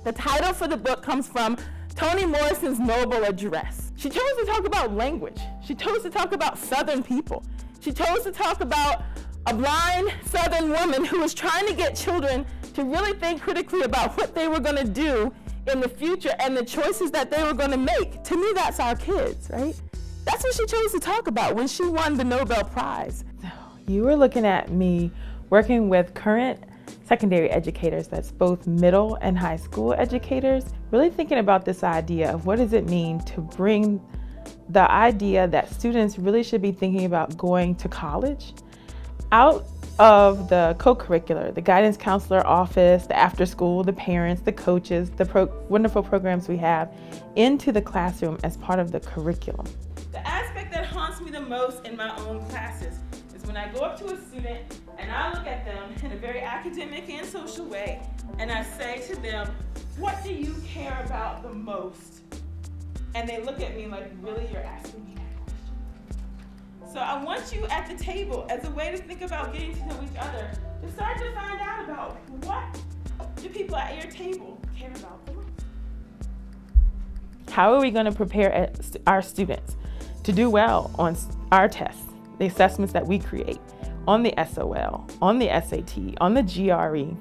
The title for the book comes from Toni Morrison's Noble Address. She chose to talk about language. She chose to talk about Southern people. She chose to talk about a blind Southern woman who was trying to get children to really think critically about what they were going to do in the future and the choices that they were going to make. To me, that's our kids, right? That's what she chose to talk about when she won the Nobel Prize. So you were looking at me working with current secondary educators, that's both middle and high school educators, really thinking about this idea of what does it mean to bring the idea that students really should be thinking about going to college out of the co-curricular, the guidance counselor office, the after school, the parents, the coaches, the wonderful programs we have, into the classroom as part of the curriculum. The aspect that haunts me the most in my own classes is when I go up to a student and I look at them in a very academic and social way and I say to them, what do you care about the most? And they look at me like, really, you're asking me that question? So I want you at the table as a way to think about getting to know each other, to start to find out about what do people at your table care about the most. How are we going to prepare our students to do well on our tests, the assessments that we create, on the SOL, on the SAT, on the GRE,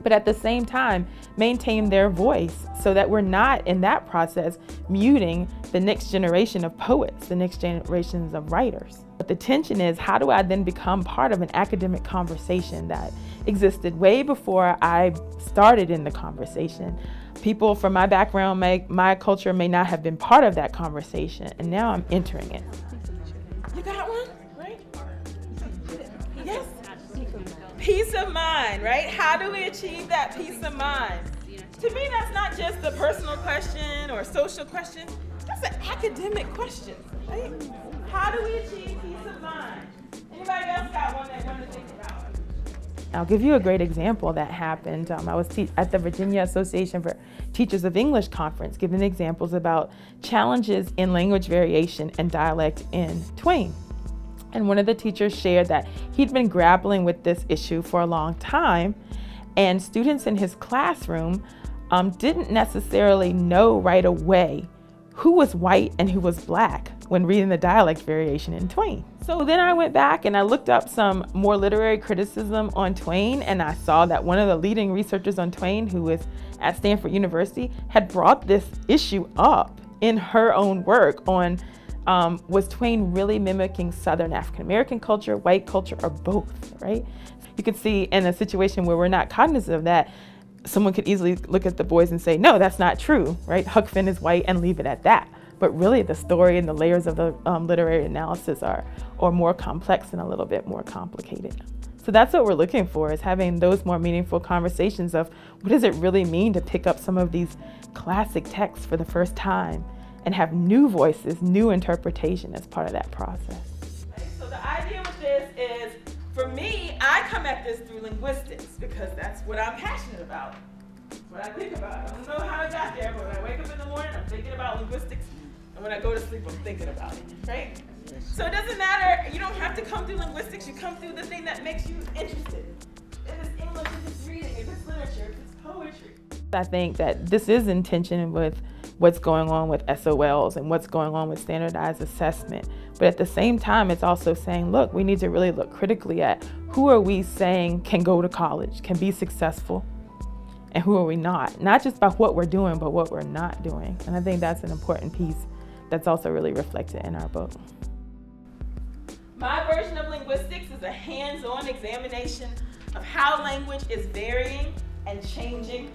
but at the same time, maintain their voice so that we're not in that process muting the next generation of poets, the next generations of writers. But the tension is, how do I then become part of an academic conversation that existed way before I started in the conversation? People from my background, my culture may not have been part of that conversation, and now I'm entering it. You got one, right? Yes. Peace of mind, right? How do we achieve that peace of mind? To me, that's not just a personal question or a social question. That's an academic question, right? How do we achieve peace of mind? Anybody else got one that wanted to think about? I'll give you a great example that happened. I was at the Virginia Association for Teachers of English conference, giving examples about challenges in language variation and dialect in Twain. And one of the teachers shared that he'd been grappling with this issue for a long time, and students in his classroom didn't necessarily know right away who was white and who was black when reading the dialect variation in Twain. So then I went back and I looked up some more literary criticism on Twain, and I saw that one of the leading researchers on Twain, who was at Stanford University, had brought this issue up in her own work on was Twain really mimicking Southern African American culture, white culture, or both, right? You could see in a situation where we're not cognizant of that, someone could easily look at the boys and say, no, that's not true, right? Huck Finn is white, and leave it at that. But really the story and the layers of the literary analysis are more complex and a little bit more complicated. So that's what we're looking for, is having those more meaningful conversations of what does it really mean to pick up some of these classic texts for the first time and have new voices, new interpretation as part of that process. So the idea with this is, for me, I come at this through linguistics because that's what I'm passionate about. That's what I think about. I don't know how I got there, but when I wake up in the morning, I'm thinking about linguistics. And when I go to sleep, I'm thinking about it, right? So it doesn't matter, you don't have to come through linguistics, you come through the thing that makes you interested. If it's English, if it's reading, if it's literature, if it's poetry. I think that this is in tension with what's going on with SOLs and what's going on with standardized assessment. But at the same time, it's also saying, look, we need to really look critically at who are we saying can go to college, can be successful, and who are we not? Not just by what we're doing, but what we're not doing. And I think that's an important piece that's also really reflected in our book. My version of linguistics is a hands-on examination of how language is varying and changing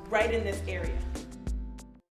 right in this area.